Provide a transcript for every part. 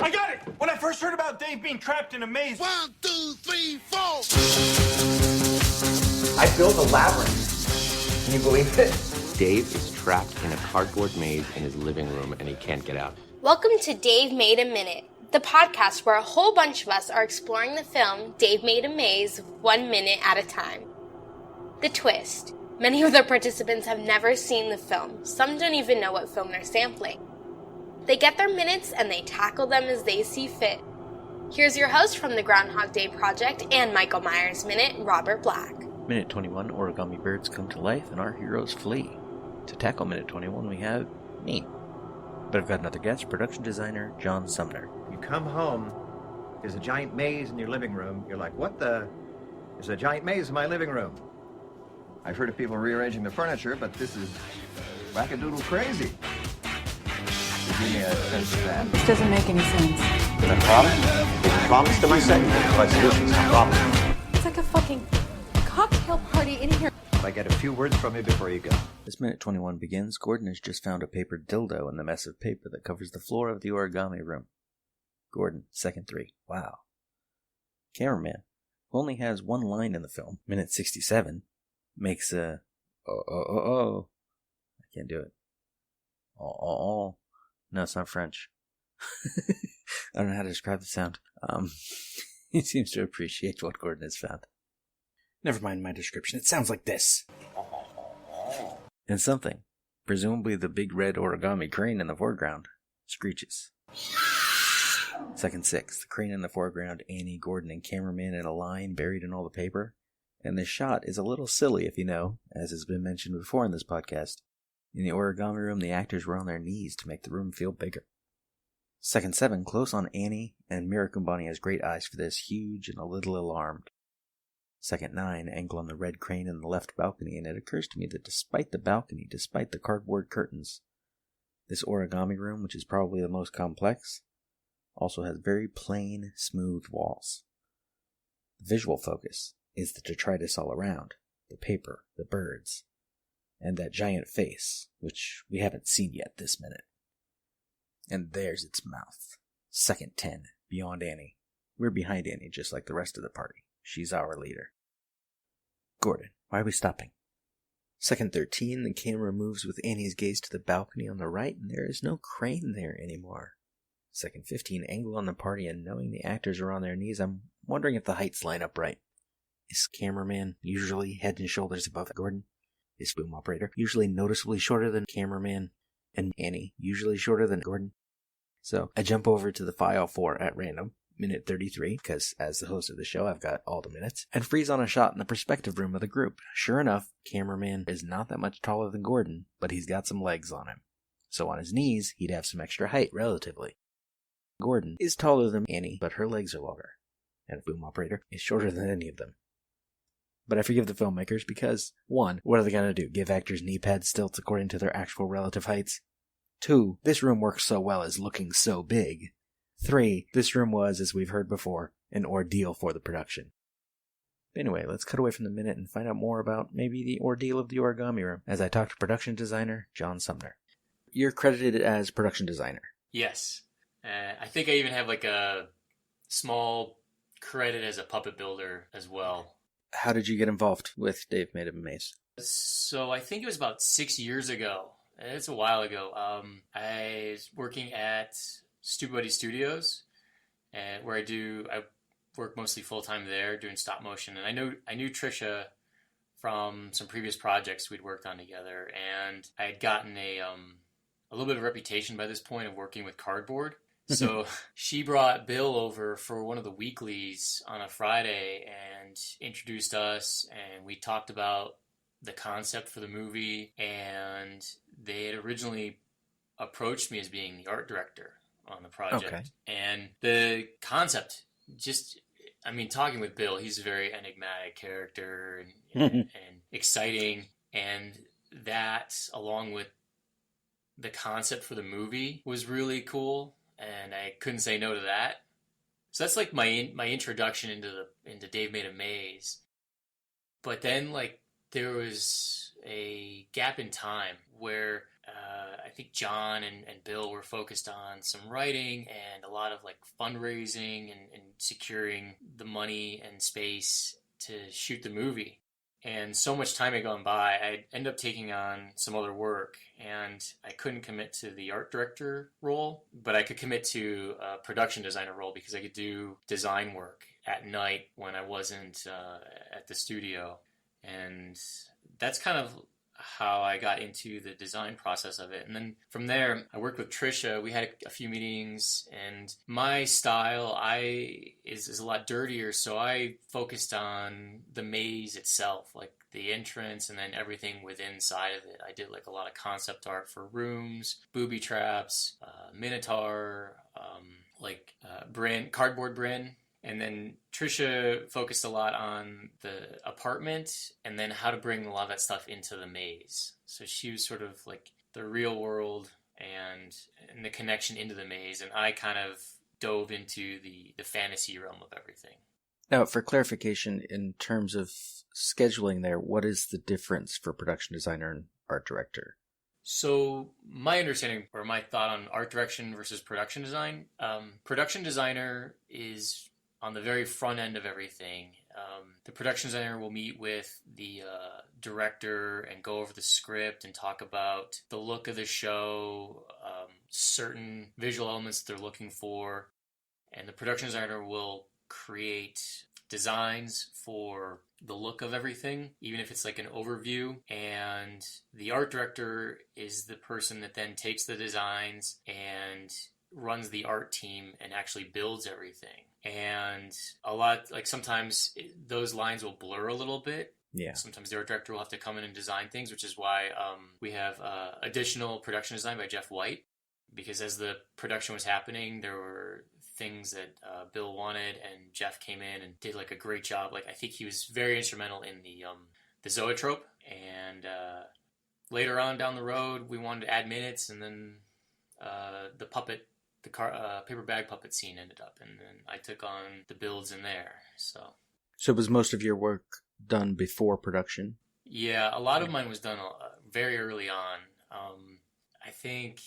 I got it! When I first heard about Dave being trapped in a maze... 1, 2, 3, 4! I built a labyrinth. Can you believe it? Dave is trapped in a cardboard maze in his living room and he can't get out. Welcome to Dave Made a Minute, the podcast where a whole bunch of us are exploring the film Dave Made a Maze 1 minute at a time. The twist. Many of the participants have never seen the film. Some don't even know what film they're sampling. They get their minutes and they tackle them as they see fit. Here's your host from the Groundhog Day Project and Michael Myers Minute, Robert Black. Minute 21, origami birds come to life and our heroes flee. To tackle Minute 21, we have me. But I've got another guest, production designer John Sumner. You come home, there's a giant maze in your living room. You're like, what the? There's a giant maze in my living room. I've heard of people rearranging the furniture, but this is wackadoodle crazy. Give me a sense of that. This doesn't make any sense. Did I promise? Did I promise to myself? My solutions, I promise. It's like a fucking cocktail party in here. I get a few words from you before you go. As Minute 21 begins, Gordon has just found a paper dildo in the mess of paper that covers the floor of the origami room. Gordon, second 3. Wow. Cameraman, who only has one line in the film, Minute 67, makes a oh. I can't do it. Oh. No, it's not French. I don't know how to describe the sound. He seems to appreciate what Gordon has found. Never mind my description. It sounds like this. And something, presumably the big red origami crane in the foreground, screeches. Second 6, the crane in the foreground, Annie, Gordon, and cameraman in a line buried in all the paper. And this shot is a little silly if you know, as has been mentioned before in this podcast. In the origami room, the actors were on their knees to make the room feel bigger. Second 7, close on Annie, and Mira Kumbani has great eyes for this, huge and a little alarmed. Second 9, angle on the red crane in the left balcony, and it occurs to me that despite the balcony, despite the cardboard curtains, this origami room, which is probably the most complex, also has very plain, smooth walls. The visual focus is the detritus all around, the paper, the birds, and that giant face, which we haven't seen yet this minute. And there's its mouth. Second 10, beyond Annie. We're behind Annie just like the rest of the party. She's our leader. Gordon, why are we stopping? Second 13, the camera moves with Annie's gaze to the balcony on the right, and there is no crane there anymore. Second 15, angle on the party, and knowing the actors are on their knees, I'm wondering if the heights line up right. Is cameraman usually head and shoulders above Gordon? Is boom operator usually noticeably shorter than cameraman? And Annie usually shorter than Gordon? So I jump over to the file for at random, minute 33, because as the host of the show I've got all the minutes, and freeze on a shot in the perspective room of the group. Sure enough, cameraman is not that much taller than Gordon, but he's got some legs on him. So on his knees, he'd have some extra height relatively. Gordon is taller than Annie, but her legs are longer. And boom operator is shorter than any of them. But I forgive the filmmakers because, 1, what are they going to do? Give actors knee pad stilts according to their actual relative heights? 2, this room works so well as looking so big. 3, this room was, as we've heard before, an ordeal for the production. Anyway, let's cut away from the minute and find out more about maybe the ordeal of the origami room as I talk to production designer John Sumner. You're credited as production designer. Yes. I think I even have like a small credit as a puppet builder as well. How did you get involved with Dave Made a Maze? So I think it was about 6 years ago. It's a while ago. I was working at Stupid Buddy Studios, where I work mostly full time there doing stop motion. And I knew Trisha from some previous projects we'd worked on together, and I had gotten a little bit of a reputation by this point of working with cardboard. So she brought Bill over for one of the weeklies on a Friday and introduced us, and we talked about the concept for the movie, and they had originally approached me as being the art director on the project. Okay. And the concept, talking with Bill, he's a very enigmatic character and exciting, and that, along with the concept for the movie, was really cool. And I couldn't say no to that. So that's like my introduction into Dave Made a Maze. But then there was a gap in time where I think John and Bill were focused on some writing and a lot of like fundraising and securing the money and space to shoot the movie. And so much time had gone by, I ended up taking on some other work, and I couldn't commit to the art director role, but I could commit to a production designer role because I could do design work at night when I wasn't at the studio. And that's kind of how I got into the design process of it. And then from there, I worked with Trisha. We had a few meetings, and my style is a lot dirtier, so I focused on the maze itself, like the entrance and then everything within inside of it. I did like a lot of concept art for rooms, booby traps, minotaur, Bryn, cardboard Bryn. And then Trisha focused a lot on the apartment and then how to bring a lot of that stuff into the maze. So she was sort of like the real world and the connection into the maze. And I kind of dove into the fantasy realm of everything. Now, for clarification, in terms of scheduling there, what is the difference for production designer and art director? So my understanding or my thought on art direction versus production design, production designer is on the very front end of everything. The production designer will meet with the director and go over the script and talk about the look of the show, certain visual elements they're looking for. And the production designer will create designs for the look of everything, even if it's like an overview. And the art director is the person that then takes the designs and runs the art team and actually builds everything. And a lot, like sometimes those lines will blur a little bit. Yeah. Sometimes the art director will have to come in and design things, which is why we have additional production design by Jeff White. Because as the production was happening, there were things that Bill wanted, and Jeff came in and did like a great job. Like I think he was very instrumental in the zoetrope. And later on down the road, we wanted to add minutes, and then the puppet. The paper bag puppet scene ended up, and then I took on the builds in there. So was most of your work done before production? Yeah, a lot of mine was done very early on. I think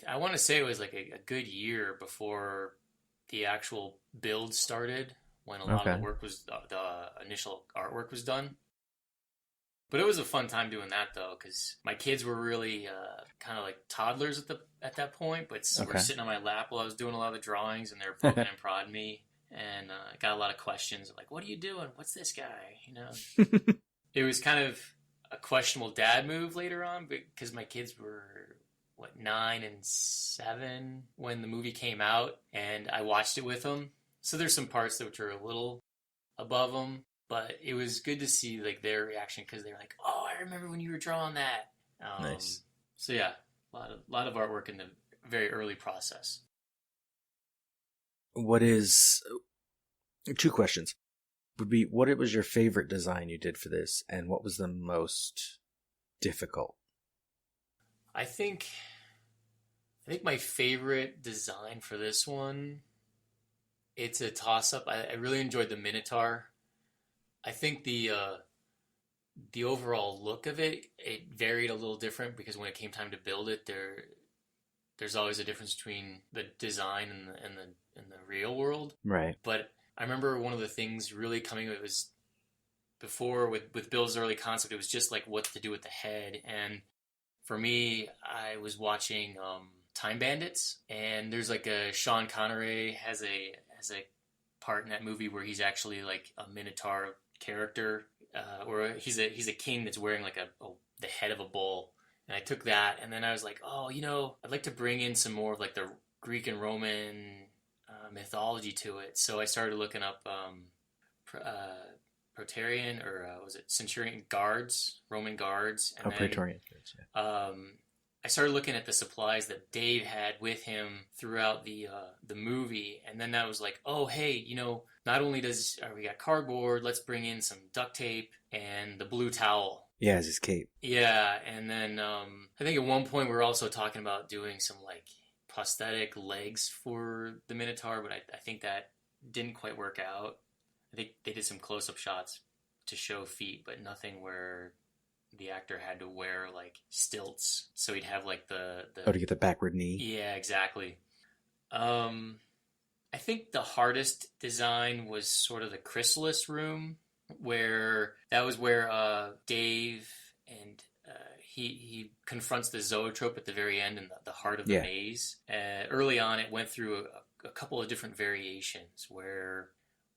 I want to say it was like a good year before the actual build started, when a lot of the work was the initial artwork was done. But it was a fun time doing that, though, because my kids were really kind of like toddlers at that point, but were sitting on my lap while I was doing a lot of the drawings, and they were poking and prodding me, and I got a lot of questions like, "What are you doing? What's this guy?" You know, it was kind of a questionable dad move later on, because my kids were 9 and 7 when the movie came out, and I watched it with them. So there's some parts that were a little above them. But it was good to see like their reaction, because they were like, "Oh, I remember when you were drawing that." Nice. So yeah, a lot of artwork in the very early process. What is 2 questions would be, what was your favorite design you did for this, and what was the most difficult? I think my favorite design for this one, it's a toss up. I really enjoyed the Minotaur. I think the overall look of it varied a little different, because when it came time to build it, there's always a difference between the design and the real world. Right. But I remember one of the things really coming, it was before with Bill's early concept, it was just like what to do with the head. And for me, I was watching Time Bandits, and there's like Sean Connery has a part in that movie where he's actually like a Minotaur character, where he's a king that's wearing like the head of a bull. And I took that, and then I was like, oh, I'd like to bring in some more of like the Greek and Roman mythology to it. So I started looking up Praetorian, or was it Centurion guards, Roman guards. And Praetorian guards, yeah. I started looking at the supplies that Dave had with him throughout the movie, and then I was like, oh, hey, not only we got cardboard, let's bring in some duct tape and the blue towel. Yeah, as his cape. Yeah, and then I think at one point we were also talking about doing some like prosthetic legs for the Minotaur, but I think that didn't quite work out. I think they did some close-up shots to show feet, but nothing where the actor had to wear like stilts, so he'd have like the Oh, to get the backward knee. yeah, exactly. I think the hardest design was sort of the chrysalis room, where that was where Dave and he confronts the zoetrope at the very end in the heart of the maze. Early on, it went through a couple of different variations where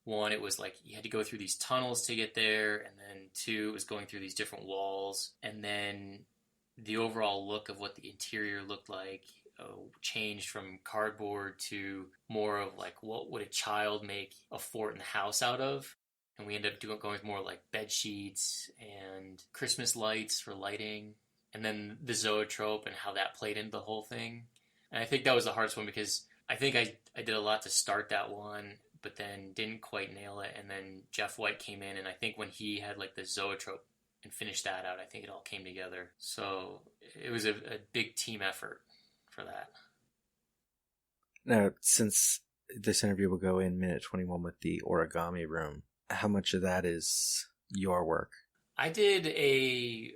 one, it was like you had to go through these tunnels to get there, and then two, it was going through these different walls, and then the overall look of what the interior looked like changed from cardboard to more of like what would a child make a fort in the house out of. And we ended up going with more like bed sheets and Christmas lights for lighting, and then the zoetrope and how that played into the whole thing. And I think that was the hardest one because I think I did a lot to start that one, but then didn't quite nail it. And then Jeff White came in, and I think when he had like the zoetrope and finished that out, I think it all came together. So it was a big team effort for that. Now, since this interview will go in minute 21 with the origami room, how much of that is your work? I did a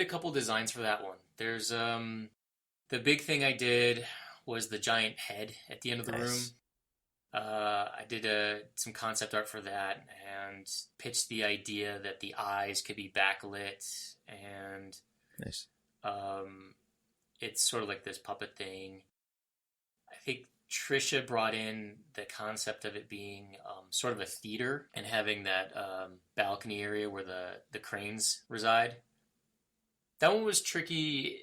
couple designs for that one. There's the big thing I did was the giant head at the end of the room. I did some concept art for that and pitched the idea that the eyes could be backlit, and it's sort of like this puppet thing. I think Trisha brought in the concept of it being sort of a theater and having that balcony area where the cranes reside. That one was tricky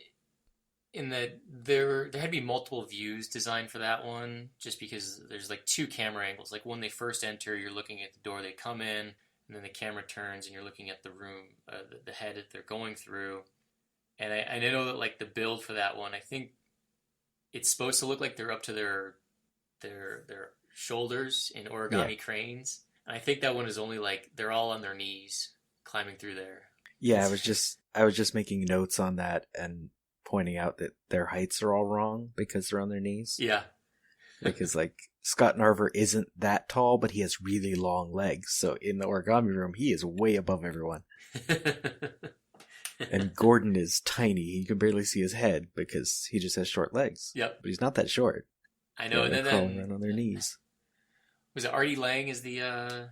in that there had to be multiple views designed for that one, just because there's like two camera angles. Like when they first enter, you're looking at the door they come in, and then the camera turns and you're looking at the room, the head that they're going through. And I know that like the build for that one, I think it's supposed to look like they're up to their shoulders in origami cranes. And I think that one is only like they're all on their knees climbing through there. Yeah, I was just making notes on that and pointing out that their heights are all wrong because they're on their knees. Yeah. Because like Scott Narver isn't that tall, but he has really long legs. So in the origami room, he is way above everyone. And Gordon is tiny. You can barely see his head because he just has short legs. Yep. But he's not that short. I know. They're And crawling around on their knees. Was it Artie Lang as the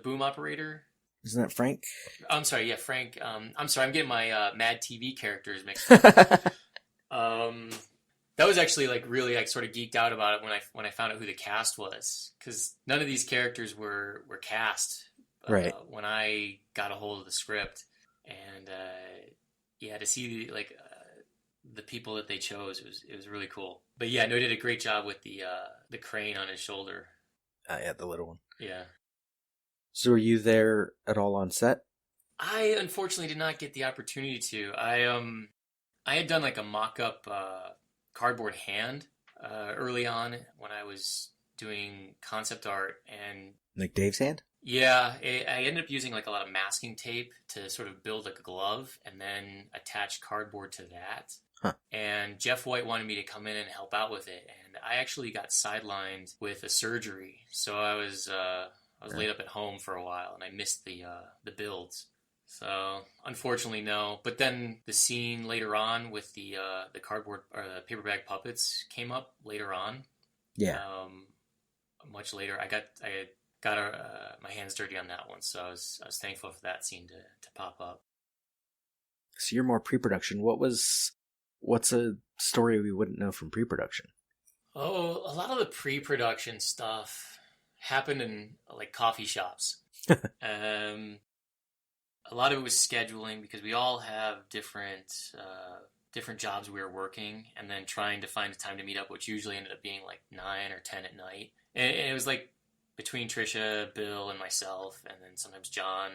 boom operator? Isn't that Frank? I'm sorry, yeah, Frank. I'm sorry, I'm getting my Mad TV characters mixed up. That was actually like really, I sort of geeked out about it when I found out who the cast was, because none of these characters were cast right when I got a hold of the script, and to see the people that they chose, it was really cool. But yeah, no, he did a great job with the crane on his shoulder. Yeah, the little one. Yeah. So were you there at all on set? I unfortunately did not get the opportunity to. I had done like a mock-up cardboard hand early on when I was doing concept art, and like Dave's hand? Yeah, I ended up using like a lot of masking tape to sort of build like a glove and then attach cardboard to that. Huh. And Jeff White wanted me to come in and help out with it, and I actually got sidelined with a surgery, so I was laid up at home for a while, and I missed the builds. So unfortunately, no. But then the scene later on with the cardboard or the paper bag puppets came up later on. Yeah. Much later, I got my hands dirty on that one, so I was thankful for that scene to pop up. So you're more pre-production. What's a story we wouldn't know from pre-production? Oh, a lot of the pre-production stuff happened in like coffee shops. A lot of it was scheduling, because we all have different jobs we were working, and then trying to find a time to meet up, which usually ended up being like 9 or 10 at night. And it was like between Trisha, Bill, and myself, and then sometimes John.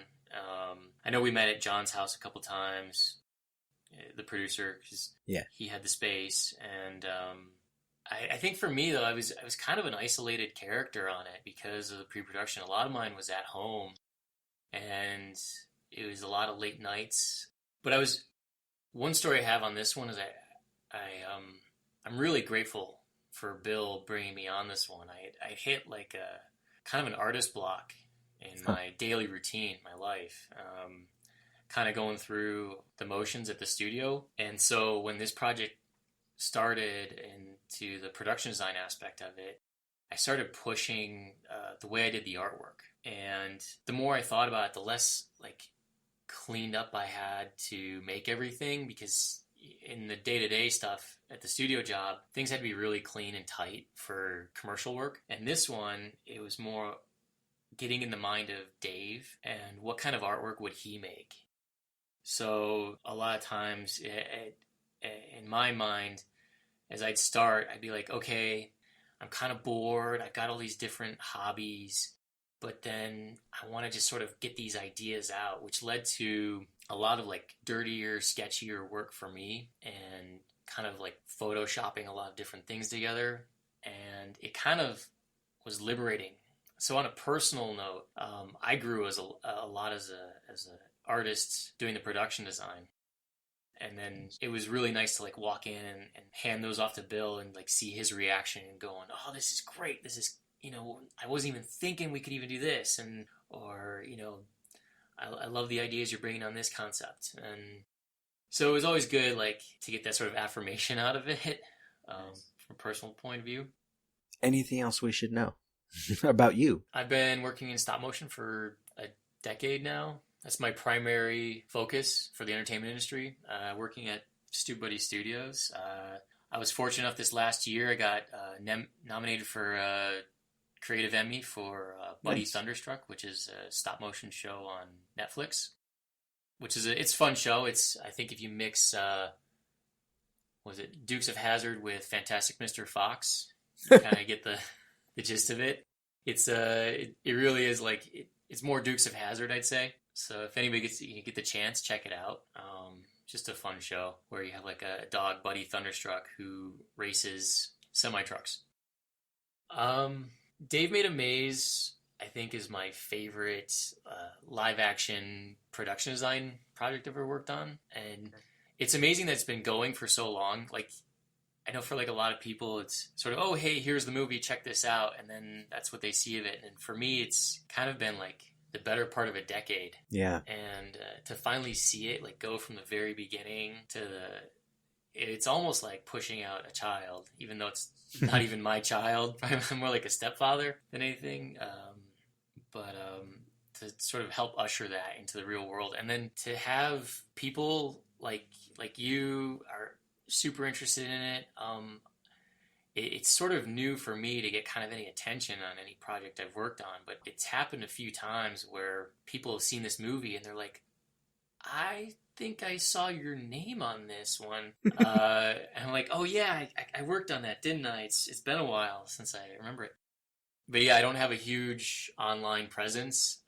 I know we met at John's house a couple times, the producer, because he had the space. And I think for me, though, I was kind of an isolated character on it because of the pre-production. A lot of mine was at home, and it was a lot of late nights. But one story I have on this one is I'm really grateful for Bill bringing me on this one. I hit like a kind of an artist block in my daily routine, my life. kind of going through the motions at the studio. And so when this project started into the production design aspect of it, I started pushing the way I did the artwork. And the more I thought about it, the less like cleaned up I had to make everything, because in the day-to-day stuff at the studio job, things had to be really clean and tight for commercial work. And this one, it was more getting in the mind of Dave and what kind of artwork would he make. So a lot of times in my mind, as I'd start, I'd be like, okay, I'm kind of bored. I've got all these different hobbies, but then I want to just sort of get these ideas out, which led to a lot of like dirtier, sketchier work for me, and kind of like photoshopping a lot of different things together. And it kind of was liberating. So on a personal note, I grew a lot as an artist doing the production design. And then it was really nice to like walk in and hand those off to Bill and like see his reaction and going, oh, this is great. This is, I wasn't even thinking we could even do this. Or, I love the ideas you're bringing on this concept. And so it was always good, like, to get that sort of affirmation out of it, from a personal point of view. Anything else we should know about you? I've been working in stop motion for a decade now. That's my primary focus for the entertainment industry, working at StubBuddy Studios. I was fortunate enough this last year, I got nominated for a Creative Emmy for Buddy Thunderstruck, which is a stop motion show on Netflix, which is it's a fun show. I think if you mix, Dukes of Hazzard with Fantastic Mr. Fox, you kind of get the gist of it. It really is like, it's more Dukes of Hazzard, I'd say. So if anybody get the chance, check it out. Just a fun show where you have like a dog, Buddy Thunderstruck, who races semi-trucks. Dave Made a Maze, I think, is my favorite live-action production design project I've ever worked on. And it's amazing that it's been going for so long. Like, I know for like a lot of people, it's sort of, oh, hey, here's the movie, check this out. And then that's what they see of it. And for me, it's kind of been like the better part of a decade. Yeah. And to finally see it, like, go from the very beginning to it's almost like pushing out a child, even though it's not even my child. I'm more like a stepfather than anything. But to sort of help usher that into the real world. And then to have people like you are super interested in it. It's sort of new for me to get kind of any attention on any project I've worked on, but it's happened a few times where people have seen this movie and they're like, I think I saw your name on this one. And I'm like, oh yeah, I worked on that, didn't I? It's been a while since I remember it. But yeah, I don't have a huge online presence.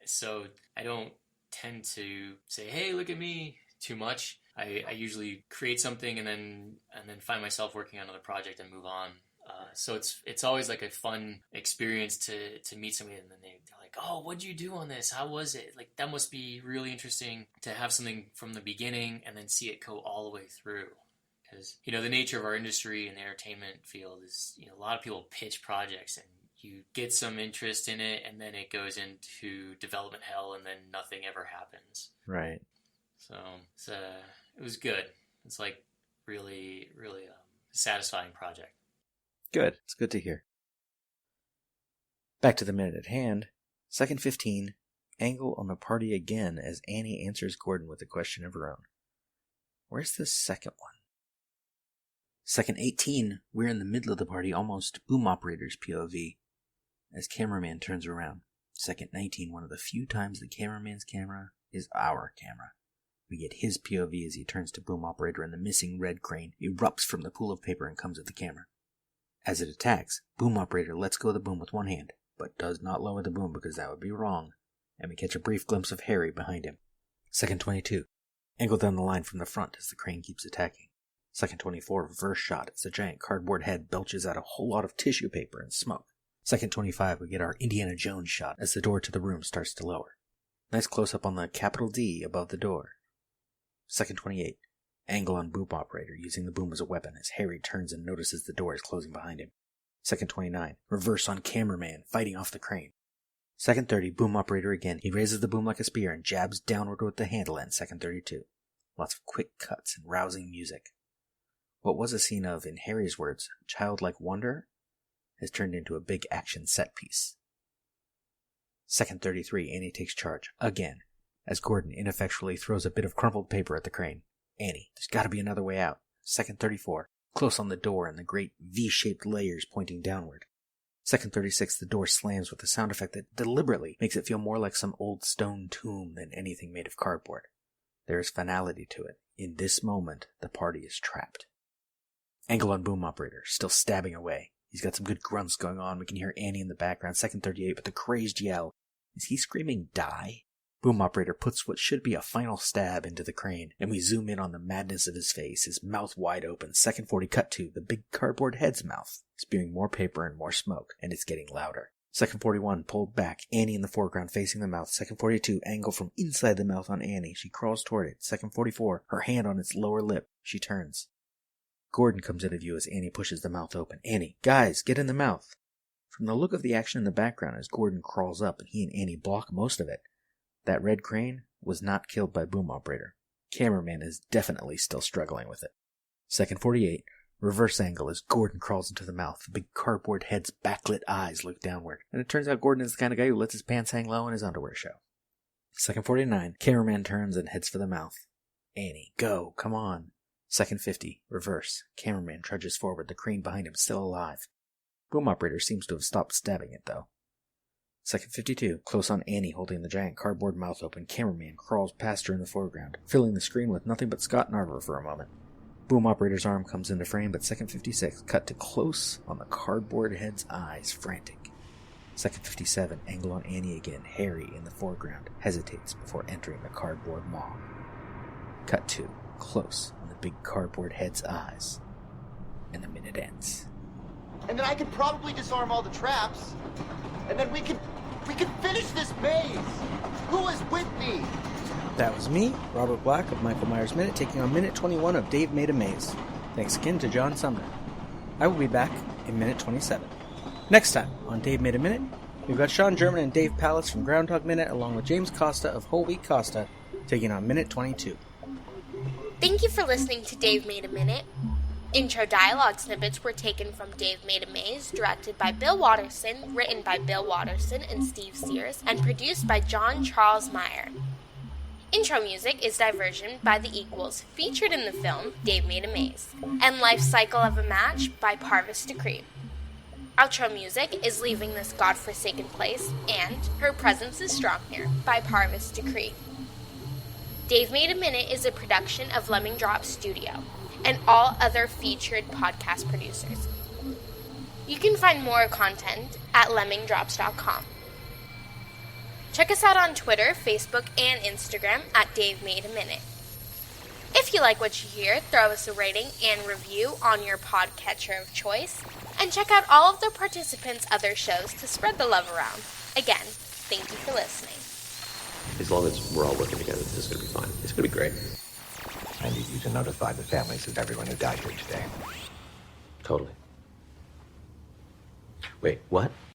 So I don't tend to say, hey, look at me too much. I usually create something and then find myself working on another project and move on. So it's always like a fun experience to meet somebody and then they're like, oh, what'd you do on this? How was it? Like, that must be really interesting to have something from the beginning and then see it go all the way through. Because, the nature of our industry and the entertainment field is, a lot of people pitch projects and you get some interest in it and then it goes into development hell and then nothing ever happens. Right. So it was good. It's like really, really satisfying project. Good. It's good to hear. Back to the minute at hand. Second 15, angle on the party again as Annie answers Gordon with a question of her own. Where's the second one? Second 18, we're in the middle of the party, almost boom operator's POV, as cameraman turns around. Second 19, one of the few times the cameraman's camera is our camera. We get his POV as he turns to boom operator and the missing red crane erupts from the pool of paper and comes at the camera. As it attacks, boom operator lets go of the boom with one hand, but does not lower the boom because that would be wrong, and we catch a brief glimpse of Harry behind him. Second 22, angle down the line from the front as the crane keeps attacking. Second 24, reverse shot as the giant cardboard head belches out a whole lot of tissue paper and smoke. Second 25, we get our Indiana Jones shot as the door to the room starts to lower. Nice close-up on the capital D above the door. Second 28, angle on boom operator using the boom as a weapon as Harry turns and notices the door is closing behind him. Second 29, reverse on cameraman fighting off the crane. Second 30, boom operator again. He raises the boom like a spear and jabs downward with the handle end. Second 32. Lots of quick cuts and rousing music. What was a scene of, in Harry's words, childlike wonder, has turned into a big action set piece. Second 33, Annie takes charge, again, as Gordon ineffectually throws a bit of crumpled paper at the crane. Annie, there's gotta be another way out. Second 34, close on the door and the great V-shaped layers pointing downward. Second 36, the door slams with a sound effect that deliberately makes it feel more like some old stone tomb than anything made of cardboard. There is finality to it. In this moment, the party is trapped. Angle on boom operator, still stabbing away. He's got some good grunts going on. We can hear Annie in the background. Second 38 with a crazed yell. Is he screaming die? Boom operator puts what should be a final stab into the crane, and we zoom in on the madness of his face, his mouth wide open. Second 40 cut to the big cardboard head's mouth, spewing more paper and more smoke, and it's getting louder. Second 41 pulled back, Annie in the foreground facing the mouth. Second 42 angle from inside the mouth on Annie. She crawls toward it. Second 44, her hand on its lower lip. She turns. Gordon comes into view as Annie pushes the mouth open. Annie, guys, get in the mouth. From the look of the action in the background as Gordon crawls up and he and Annie block most of it, that red crane was not killed by boom operator. Cameraman is definitely still struggling with it. Second 48, reverse angle as Gordon crawls into the mouth. The big cardboard head's backlit eyes look downward. And it turns out Gordon is the kind of guy who lets his pants hang low and his underwear show. Second 49, cameraman turns and heads for the mouth. Annie, go, come on. Second 50, reverse. Cameraman trudges forward, the crane behind him still alive. Boom operator seems to have stopped stabbing it, though. Second 52, close on Annie holding the giant cardboard mouth open. Cameraman crawls past her in the foreground, filling the screen with nothing but Scott Narver for a moment. Boom operator's arm comes into frame, but second 56, cut to close on the cardboard head's eyes, frantic. Second 57, angle on Annie again. Harry in the foreground hesitates before entering the cardboard maw. Cut to close on the big cardboard head's eyes, and the minute ends. And then I could probably disarm all the traps, and then we could finish this maze. Who is with me? That was me, Robert Black of Michael Myers Minute, taking on minute 21 of Dave Made a Maze. Thanks again to John Sumner. I will be back in minute 27. Next time on Dave Made a Minute, we've got Sean German and Dave Pallas from Groundhog Minute, along with James Costa of Whole Wheat Costa, taking on minute 22. Thank you for listening to Dave Made a Minute. Intro dialogue snippets were taken from Dave Made a Maze, directed by Bill Watterson, written by Bill Watterson and Steve Sears, and produced by John Charles Meyer. Intro music is Diversion by The Equals, featured in the film Dave Made a Maze, and Life Cycle of a Match by Parvis Decree. Outro music is Leaving This God-Forsaken Place and Her Presence is Strong Here by Parvis Decree. Dave Made a Minute is a production of Lemming Drop Studio and all other featured podcast producers. You can find more content at lemmingdrops.com. Check us out on Twitter, Facebook, and Instagram at Dave Made a Minute. If you like what you hear, throw us a rating and review on your podcatcher of choice, and check out all of the participants' other shows to spread the love around. Again, thank you for listening. As long as we're all working together, this is going to be fine. It's going to be great. I need you to notify the families of everyone who died here today. Totally. Wait, what?